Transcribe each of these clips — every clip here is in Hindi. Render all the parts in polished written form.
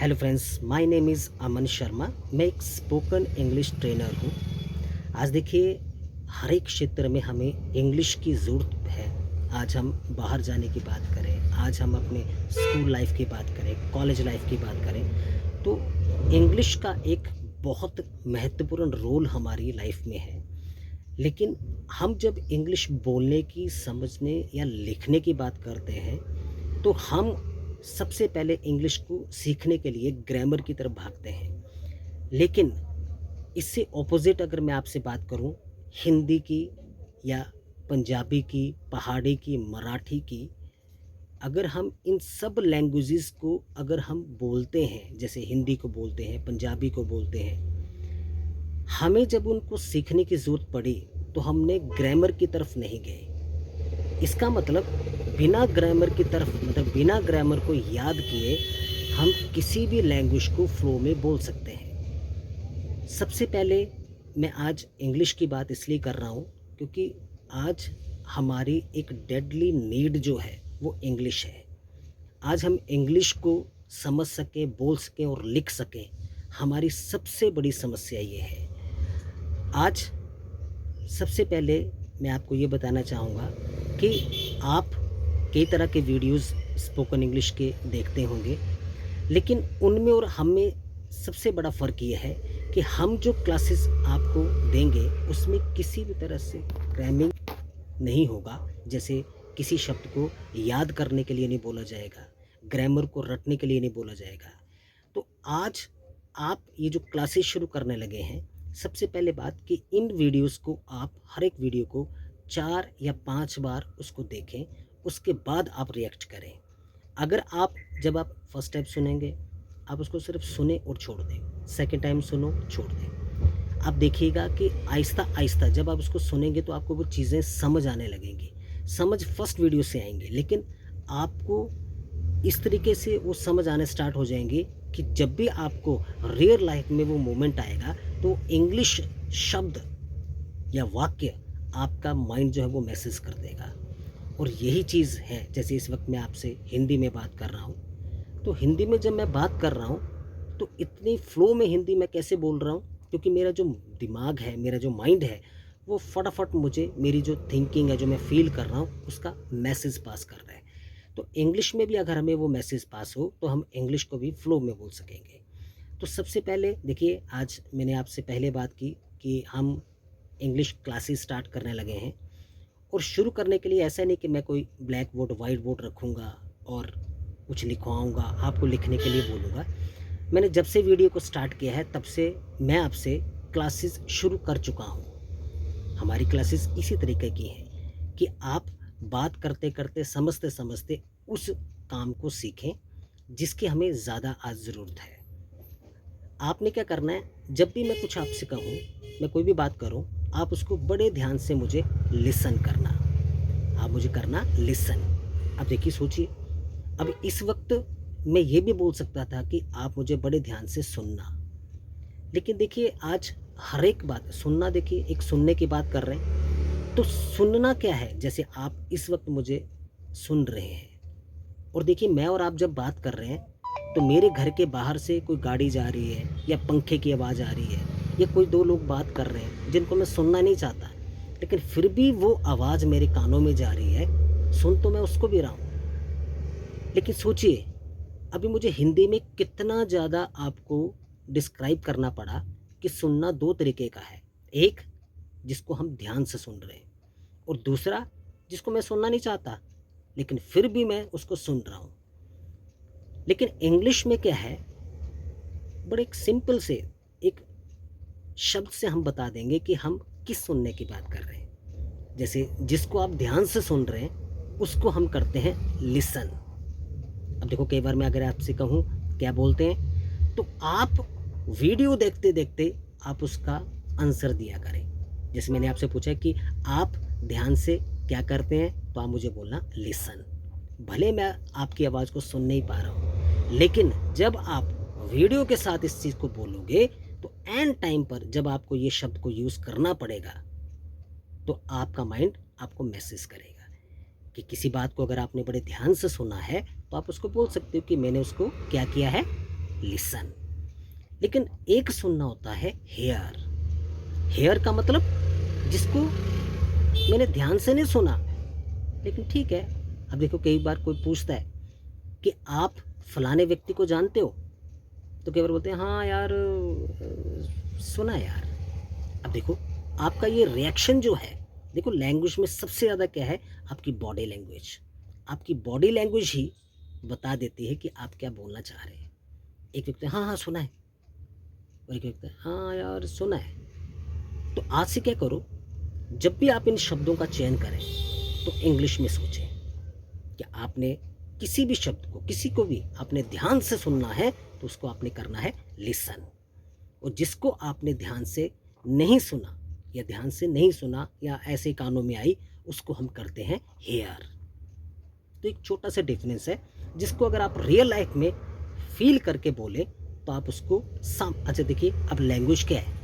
Hello friends, my name is Aman Sharma. मैं एक स्पोकन इंग्लिश ट्रेनर हूँ। आज देखिए, हर एक क्षेत्र में हमें इंग्लिश की ज़रूरत है। आज हम बाहर जाने की बात करें, आज हम अपने स्कूल लाइफ की बात करें, कॉलेज लाइफ की बात करें, तो इंग्लिश का एक बहुत महत्वपूर्ण रोल हमारी लाइफ में है। लेकिन हम जब इंग्लिश बोलने की, समझने या लिखने की बात करते हैं, तो हम सबसे पहले इंग्लिश को सीखने के लिए ग्रामर की तरफ भागते हैं। लेकिन इससे ऑपोजिट अगर मैं आपसे बात करूं, हिंदी की या पंजाबी की, पहाड़ी की, मराठी की, अगर हम इन सब लैंग्वेजेस को अगर हम बोलते हैं, जैसे हिंदी को बोलते हैं, पंजाबी को बोलते हैं, हमें जब उनको सीखने की ज़रूरत पड़ी तो हमने ग्रामर की तरफ नहीं गए। इसका मतलब बिना ग्रामर की तरफ, मतलब बिना ग्रामर को याद किए हम किसी भी लैंग्वेज को फ्लो में बोल सकते हैं। सबसे पहले मैं आज इंग्लिश की बात इसलिए कर रहा हूँ क्योंकि आज हमारी एक डेडली नीड जो है वो इंग्लिश है। आज हम इंग्लिश को समझ सकें, बोल सकें और लिख सकें, हमारी सबसे बड़ी समस्या ये है। आज सबसे पहले मैं आपको ये बताना चाहूँगा कि आप कई तरह के वीडियोस स्पोकन इंग्लिश के देखते होंगे, लेकिन उनमें और हम में सबसे बड़ा फ़र्क ये है कि हम जो क्लासेस आपको देंगे उसमें किसी भी तरह से ग्रामिंग नहीं होगा। जैसे किसी शब्द को याद करने के लिए नहीं बोला जाएगा, ग्रामर को रटने के लिए नहीं बोला जाएगा। तो आज आप ये जो क्लासेस शुरू करने लगे हैं, सबसे पहले बात कि इन वीडियोस को आप हर एक वीडियो को 4 या 5 बार उसको देखें, उसके बाद आप रिएक्ट करें। अगर आप जब आप फर्स्ट टाइम सुनेंगे, आप उसको सिर्फ सुने और छोड़ दें, सेकंड टाइम सुनो, छोड़ दें। आप देखिएगा कि आहिस्ता-आहिस्ता जब आप उसको सुनेंगे तो आपको वो चीज़ें समझ आने लगेंगी। समझ फर्स्ट वीडियो से आएँगी, लेकिन आपको इस तरीके से वो समझ आने स्टार्ट हो जाएंगे कि जब भी आपको रियल लाइफ में वो मोमेंट आएगा तो इंग्लिश शब्द या वाक्य आपका माइंड जो है वो मैसेज कर देगा। और यही चीज़ है, जैसे इस वक्त मैं आपसे हिंदी में बात कर रहा हूँ, तो हिंदी में जब मैं बात कर रहा हूँ तो इतनी फ्लो में हिंदी मैं कैसे बोल रहा हूँ, क्योंकि मेरा जो दिमाग है, मेरा जो माइंड है, वो फटाफट मुझे मेरी जो थिंकिंग है, जो मैं फील कर रहा हूँ, उसका मैसेज पास कर रहा है। तो इंग्लिश में भी अगर हमें वो मैसेज पास हो तो हम इंग्लिश को भी फ्लो में बोल सकेंगे। तो सबसे पहले देखिए, आज मैंने आपसे पहले बात की कि हम इंग्लिश क्लासेस स्टार्ट करने लगे हैं। और शुरू करने के लिए ऐसा नहीं कि मैं कोई ब्लैक बोर्ड, वाइट बोर्ड रखूँगा और कुछ लिखवाऊँगा, आपको लिखने के लिए बोलूँगा। मैंने जब से वीडियो को स्टार्ट किया है तब से मैं आपसे क्लासेस शुरू कर चुका हूँ। हमारी क्लासेस इसी तरीके की हैं कि आप बात करते करते, समझते समझते उस काम को सीखें जिसकी हमें ज़्यादा आज ज़रूरत है। आपने क्या करना है, जब भी मैं कुछ आपसे कहूँ, मैं कोई भी बात करूँ, आप उसको बड़े ध्यान से मुझे लिसन करना। आप मुझे करना लिसन। अब देखिए, सोचिए, अब इस वक्त मैं ये भी बोल सकता था कि आप मुझे बड़े ध्यान से सुनना, लेकिन देखिए आज हर एक बात सुनना, देखिए एक सुनने की बात कर रहे हैं, तो सुनना क्या है, जैसे आप इस वक्त मुझे सुन रहे हैं और देखिए मैं और आप जब बात कर रहे हैं तो मेरे घर के बाहर से कोई गाड़ी जा रही है या पंखे की आवाज़ आ रही है या कोई दो लोग बात कर रहे हैं जिनको मैं सुनना नहीं चाहता, लेकिन फिर भी वो आवाज़ मेरे कानों में जा रही है। सुन तो मैं उसको भी रहा हूँ, लेकिन सोचिए अभी मुझे हिंदी में कितना ज़्यादा आपको डिस्क्राइब करना पड़ा कि सुनना दो तरीके का है। एक जिसको हम ध्यान से सुन रहे हैं और दूसरा जिसको मैं सुनना नहीं चाहता, लेकिन फिर भी मैं उसको सुन रहा हूँ। लेकिन इंग्लिश में क्या है, बड़े एक सिंपल से एक शब्द से हम बता देंगे कि हम किस सुनने की बात कर रहे हैं। जैसे जिसको आप ध्यान से सुन रहे हैं उसको हम करते हैं लिसन। अब देखो, कई बार मैं अगर आपसे कहूँ क्या बोलते हैं, तो आप वीडियो देखते देखते आप उसका आंसर दिया करें। जैसे मैंने आपसे पूछा कि आप ध्यान से क्या करते हैं, तो आप मुझे बोलना लिसन। भले मैं आपकी आवाज़ को सुन नहीं पा रहा हूँ, लेकिन जब आप वीडियो के साथ इस चीज़ को बोलोगे तो एंड टाइम पर जब आपको ये शब्द को यूज़ करना पड़ेगा तो आपका माइंड आपको मैसेज करेगा कि किसी बात को अगर आपने बड़े ध्यान से सुना है तो आप उसको बोल सकते हो कि मैंने उसको क्या किया है, लिसन। लेकिन एक सुनना होता है हेयर। हेयर का मतलब जिसको मैंने ध्यान से नहीं सुना, लेकिन ठीक है। अब देखो कई बार कोई पूछता है कि आप फलाने व्यक्ति को जानते हो, तो कई बार बोलते हैं हाँ यार सुना है यार। अब देखो आपका ये रिएक्शन जो है, देखो लैंग्वेज में सबसे ज़्यादा क्या है, आपकी बॉडी लैंग्वेज। आपकी बॉडी लैंग्वेज ही बता देती है कि आप क्या बोलना चाह रहे हैं। एक व्यक्ति हाँ हाँ सुना है, और एक व्यक्ति हाँ यार सुना है। तो आज से क्या करो, जब भी आप इन शब्दों का चयन करें तो इंग्लिश में सोचें कि आपने किसी भी शब्द को, किसी को भी आपने ध्यान से सुनना है तो उसको आपने करना है लिसन। और जिसको आपने ध्यान से नहीं सुना या ध्यान से नहीं सुना या ऐसे कानों में आई, उसको हम करते हैं हेयर। तो एक छोटा सा डिफरेंस है, जिसको अगर आप रियल लाइफ में फील करके बोले तो आप उसको अच्छा देखिए, अब लैंग्वेज क्या है?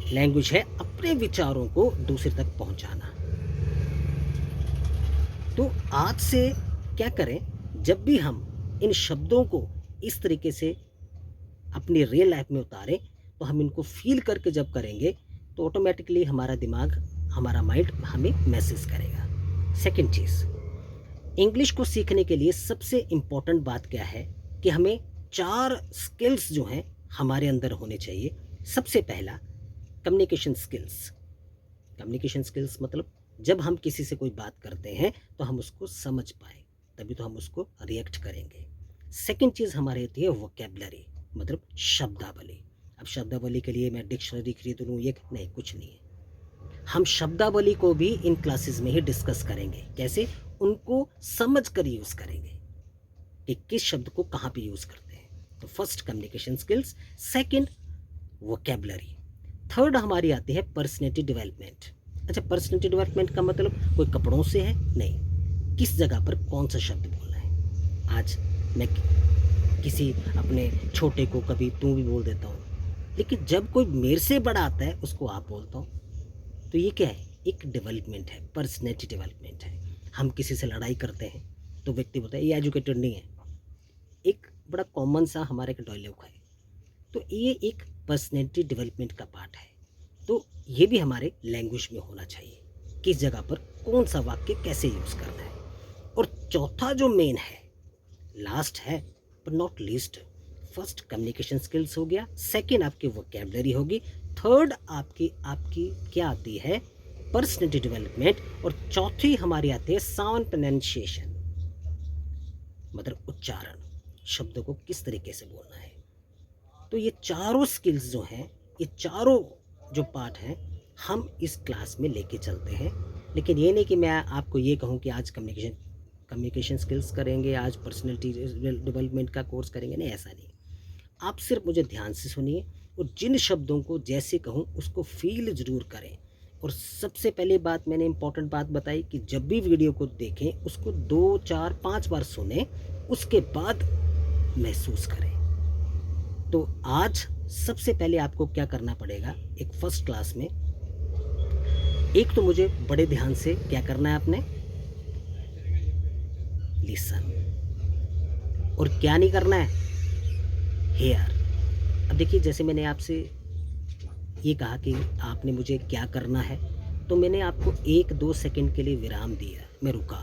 लैंग्वेज है अपने विचारों को दूसरे तक पहुंचाना। तो आज से क्या करें, जब भी हम इन शब्दों को इस तरीके से अपनी रियल लाइफ में उतारें, तो हम इनको फील करके जब करेंगे तो ऑटोमेटिकली हमारा दिमाग, हमारा माइंड हमें मैसेज करेगा। सेकंड चीज़, इंग्लिश को सीखने के लिए सबसे इम्पॉर्टेंट बात क्या है कि हमें 4 स्किल्स जो हैं हमारे अंदर होने चाहिए। सबसे पहला कम्युनिकेशन स्किल्स। कम्युनिकेशन स्किल्स मतलब जब हम किसी से कोई बात करते हैं तो हम उसको समझ पाए, तभी तो हम उसको रिएक्ट करेंगे। सेकंड चीज़ हमारी होती है वोकैबुलरी, मतलब शब्दावली। अब शब्दावली के लिए मैं डिक्शनरी खरीद लूँ, ये नहीं, कुछ नहीं है। हम शब्दावली को भी इन क्लासेस में ही डिस्कस करेंगे, कैसे उनको समझ कर यूज़ करेंगे कि किस शब्द को कहाँ पे यूज़ करते हैं। तो first communication skills, second vocabulary, third हमारी आती है पर्सनैलिटी डेवलपमेंट। अच्छा, पर्सनैलिटी डेवलपमेंट का मतलब कोई कपड़ों से है नहीं, किस जगह पर कौन सा शब्द बोलना है। आज मैं किसी अपने छोटे को कभी तू भी बोल देता हूँ, लेकिन जब कोई मेरे से बड़ा आता है उसको आप बोलता हूँ। तो ये क्या है, एक डेवलपमेंट है, पर्सनैलिटी डेवलपमेंट है। हम किसी से लड़ाई करते हैं तो व्यक्ति बोलता है ये एजुकेटेड नहीं है, एक बड़ा कॉमन सा हमारे एक डायलॉग है। तो ये एक पर्सनैलिटी डेवलपमेंट का पार्ट है। तो ये भी हमारे लैंग्वेज में होना चाहिए, किस जगह पर कौन सा वाक्य कैसे यूज़ करना है। और चौथा जो मेन है, लास्ट है पर not least, first communication skills हो गया, सेकंड आपकी वोकैबुलरी होगी, थर्ड आपकी क्या आती है, पर्सनैलिटी डेवलपमेंट, और चौथी हमारी आती है साउंड प्रोनाउंसिएशन, मतलब उच्चारण, शब्दों को किस तरीके से बोलना है। तो ये चारों स्किल्स जो हैं, ये चारों जो पार्ट हैं, हम इस क्लास में लेके चलते हैं। लेकिन ये नहीं कि मैं आपको ये कहूँ कि आज कम्युनिकेशन स्किल्स करेंगे, आज पर्सनैलिटी डेवलपमेंट का कोर्स करेंगे, नहीं, ऐसा नहीं। आप सिर्फ मुझे ध्यान से सुनिए और जिन शब्दों को जैसे कहूँ उसको फील ज़रूर करें। और सबसे पहले बात, मैंने इंपॉर्टेंट बात बताई कि जब भी वीडियो को देखें उसको 2, 4, 5 बार सुने, उसके बाद महसूस करें। तो आज सबसे पहले आपको क्या करना पड़ेगा, एक फर्स्ट क्लास में, एक तो मुझे बड़े ध्यान से क्या करना है आपने, लिसन, और क्या नहीं करना है, हेयर। अब देखिए, जैसे मैंने आपसे ये कहा कि आपने मुझे क्या करना है, तो मैंने आपको 1-2 सेकंड के लिए विराम दिया, मैं रुका,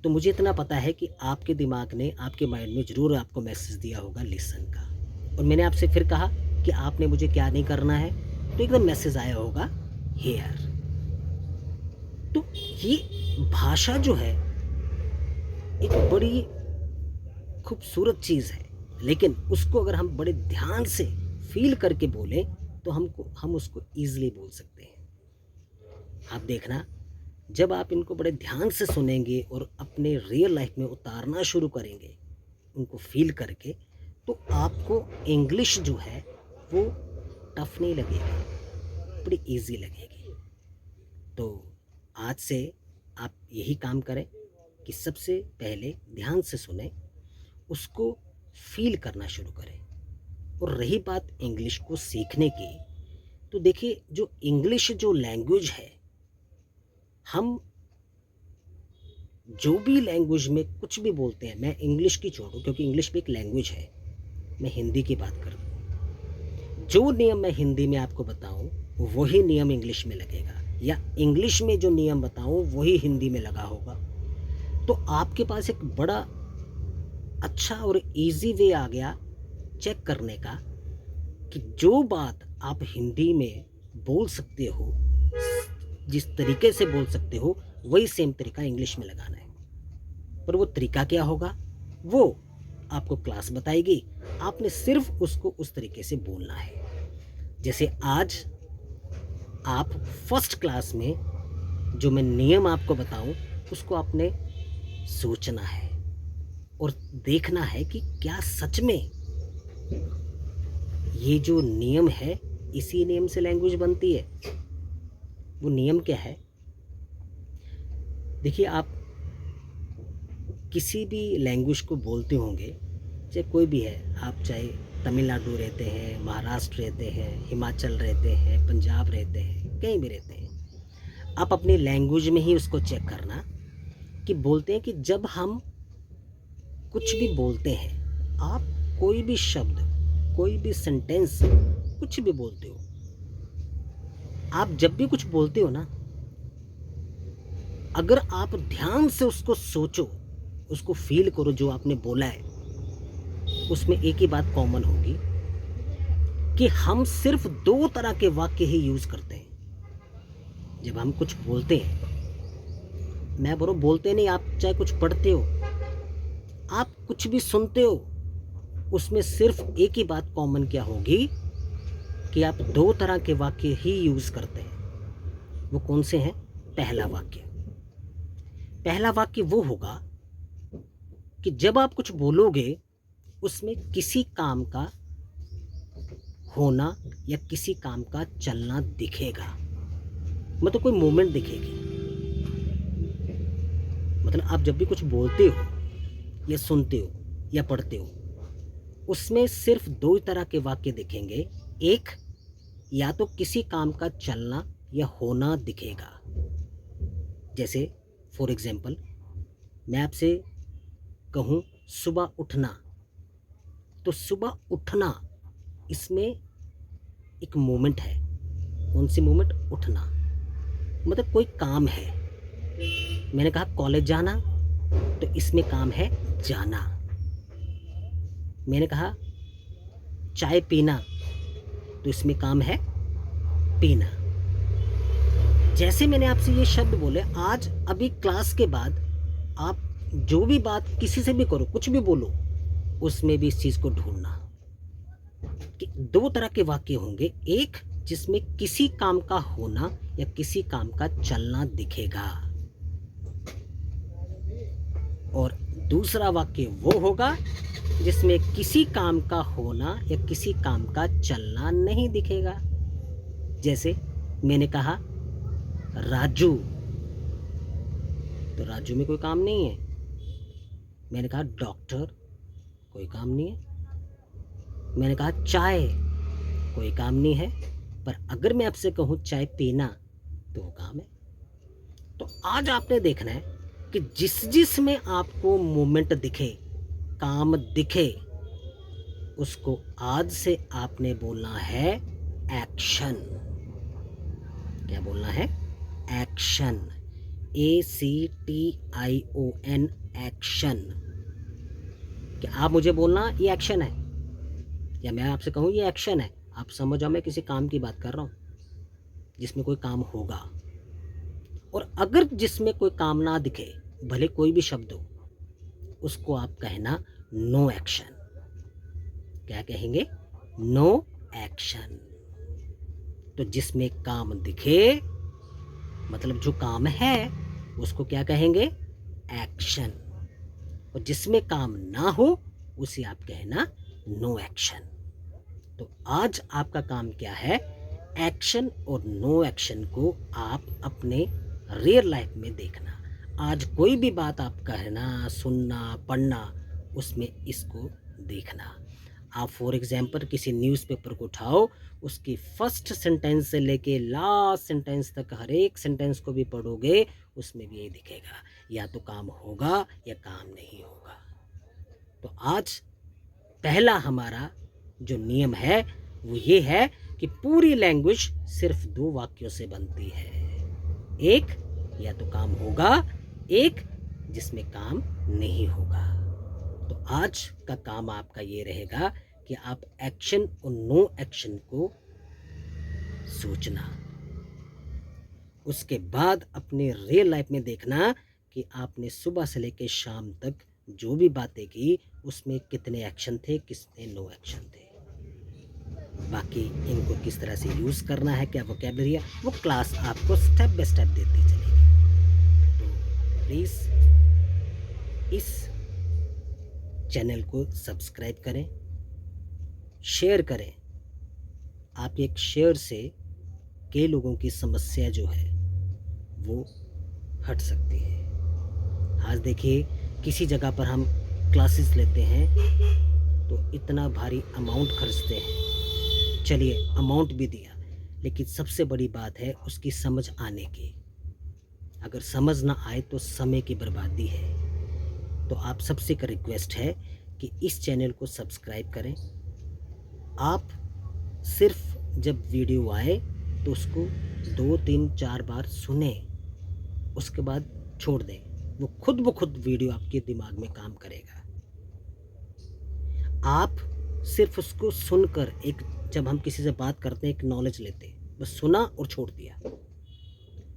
तो मुझे इतना पता है कि आपके दिमाग ने, आपके माइंड में ज़रूर आपको मैसेज दिया होगा लिसन का। और मैंने आपसे फिर कहा कि आपने मुझे क्या नहीं करना है, तो एकदम मैसेज आया होगा हेयर। तो ये भाषा जो है एक बड़ी खूबसूरत चीज़ है, लेकिन उसको अगर हम बड़े ध्यान से फील करके बोलें तो हम उसको ईजिली बोल सकते हैं। आप देखना, जब आप इनको बड़े ध्यान से सुनेंगे और अपने रियल लाइफ में उतारना शुरू करेंगे उनको फील करके, तो आपको इंग्लिश जो है वो टफ नहीं लगेगी, बड़ी इजी लगेगी। तो आज से आप यही काम करें कि सबसे पहले ध्यान से सुने, उसको फील करना शुरू करें। और रही बात इंग्लिश को सीखने की, तो देखिए जो इंग्लिश जो लैंग्वेज है, हम जो भी लैंग्वेज में कुछ भी बोलते हैं, मैं इंग्लिश की छोड़ूं क्योंकि इंग्लिश भी एक लैंग्वेज है, मैं हिंदी की बात कर दूँ, जो नियम मैं हिंदी में आपको बताऊँ वही नियम इंग्लिश में लगेगा, या इंग्लिश में जो नियम बताऊँ वही हिंदी में लगा होगा, तो आपके पास एक बड़ा अच्छा और ईज़ी वे आ गया चेक करने का कि जो बात आप हिंदी में बोल सकते हो, जिस तरीके से बोल सकते हो, वही सेम तरीका इंग्लिश में लगाना है। पर वो तरीका क्या होगा, वो आपको क्लास बताएगी, आपने सिर्फ उसको उस तरीके से बोलना है। जैसे आज आप फर्स्ट क्लास में जो मैं नियम आपको बताऊं, उसको आपने सोचना है और देखना है कि क्या सच में ये जो नियम है, इसी नियम से लैंग्वेज बनती है। वो नियम क्या है? देखिए, आप किसी भी लैंग्वेज को बोलते होंगे, चाहे कोई भी है, आप चाहे तमिलनाडु रहते हैं, महाराष्ट्र रहते हैं, हिमाचल रहते हैं, पंजाब रहते हैं, कहीं भी रहते हैं, आप अपनी लैंग्वेज में ही उसको चेक करना कि बोलते हैं कि जब हम कुछ भी बोलते हैं, आप कोई भी शब्द, कोई भी सेंटेंस, कुछ भी बोलते हो, आप जब भी कुछ बोलते हो ना, अगर आप ध्यान से उसको सोचो, उसको फील करो, जो आपने बोला है, उसमें एक ही बात कॉमन होगी कि हम सिर्फ 2 तरह के वाक्य ही यूज़ करते हैं जब हम कुछ बोलते हैं। मैं बोलते नहीं, आप चाहे कुछ पढ़ते हो, आप कुछ भी सुनते हो, उसमें सिर्फ एक ही बात कॉमन क्या होगी कि आप 2 तरह के वाक्य ही यूज़ करते हैं। वो कौन से हैं? पहला वाक्य वो होगा कि जब आप कुछ बोलोगे, उसमें किसी काम का होना या किसी काम का चलना दिखेगा, मतलब कोई मूवमेंट दिखेगी। मतलब आप जब भी कुछ बोलते हो या सुनते हो या पढ़ते हो, उसमें सिर्फ 2 तरह के वाक्य दिखेंगे। एक, या तो किसी काम का चलना या होना दिखेगा। जैसे फॉर एग्जाम्पल, मैं आपसे कहूँ सुबह उठना, तो सुबह उठना इसमें एक मोमेंट है। कौन सी मोमेंट? उठना, मतलब कोई काम है। मैंने कहा कॉलेज जाना, तो इसमें काम है जाना। मैंने कहा चाय पीना, तो इसमें काम है पीना। जैसे मैंने आपसे ये शब्द बोले, आज अभी क्लास के बाद आप जो भी बात किसी से भी करो, कुछ भी बोलो, उसमें भी इस चीज़ को ढूंढना कि 2 तरह के वाक्य होंगे। एक जिसमें किसी काम का होना या किसी काम का चलना दिखेगा, और दूसरा वाक्य वो होगा जिसमें किसी काम का होना या किसी काम का चलना नहीं दिखेगा। जैसे मैंने कहा राजू, तो राजू में कोई काम नहीं है। मैंने कहा डॉक्टर, कोई काम नहीं है। मैंने कहा चाय, कोई काम नहीं है। पर अगर मैं आपसे कहूँ चाय पीना, तो वो काम है। तो आज आपने देखना है कि जिस में आपको मूवमेंट दिखे, काम दिखे, उसको आज से आपने बोलना है एक्शन। क्या बोलना है? एक्शन। ACTION, action. क्या आप मुझे बोलना ये एक्शन है, या मैं आपसे कहूँ ये एक्शन है, आप समझ जाओ मैं किसी काम की बात कर रहा हूँ जिसमें कोई काम होगा। और अगर जिसमें कोई काम ना दिखे, भले कोई भी शब्द हो, उसको आप कहना नो एक्शन। क्या कहेंगे? No action. तो जिसमें काम दिखे, मतलब जो काम है, उसको क्या कहेंगे? एक्शन। और जिसमें काम ना हो, उसे आप कहना नो एक्शन। तो आज आपका काम क्या है? एक्शन और नो एक्शन को आप अपने रियल लाइफ में देखना। आज कोई भी बात आप कहना, सुनना, पढ़ना, उसमें इसको देखना। आप फॉर एग्जाम्पल किसी न्यूज़पेपर को उठाओ, उसकी फर्स्ट सेंटेंस से लेके लास्ट सेंटेंस तक हर एक सेंटेंस को भी पढ़ोगे, उसमें भी यही दिखेगा, या तो काम होगा या काम नहीं होगा। तो आज पहला हमारा जो नियम है वो ये है कि पूरी लैंग्वेज सिर्फ 2 वाक्यों से बनती है। एक या तो काम होगा, एक जिसमें काम नहीं होगा। तो आज का काम आपका ये रहेगा कि आप एक्शन और नो एक्शन को सोचना, उसके बाद अपने रियल लाइफ में देखना कि आपने सुबह से लेकर शाम तक जो भी बातें की उसमें कितने एक्शन थे, कितने नो एक्शन थे। बाकी इनको किस तरह से यूज़ करना है, क्या वोकैबुलरी है, वो क्लास आपको स्टेप बाय स्टेप देती चलेगी। तो प्लीज़ इस चैनल को सब्सक्राइब करें, शेयर करें। आप एक शेयर से कई लोगों की समस्या जो है वो हट सकती है। आज देखिए किसी जगह पर हम क्लासेस लेते हैं तो इतना भारी अमाउंट खर्चते हैं, चलिए अमाउंट भी दिया, लेकिन सबसे बड़ी बात है उसकी समझ आने की। अगर समझ ना आए तो समय की बर्बादी है। तो आप सबसे एक रिक्वेस्ट है कि इस चैनल को सब्सक्राइब करें। आप सिर्फ जब वीडियो आए तो उसको 2, 3, 4 बार सुने, उसके बाद छोड़ दें। वो खुद ब खुद वीडियो आपके दिमाग में काम करेगा। आप सिर्फ उसको सुनकर, एक जब हम किसी से बात करते हैं एक नॉलेज लेते हैं, बस सुना और छोड़ दिया।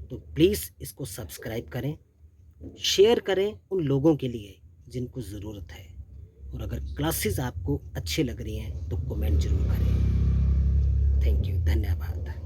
तो प्लीज़ इसको सब्सक्राइब करें, शेयर करें उन लोगों के लिए जिनको ज़रूरत है। और अगर क्लासेस आपको अच्छी लग रही हैं तो कमेंट जरूर करें। थैंक यू, धन्यवाद।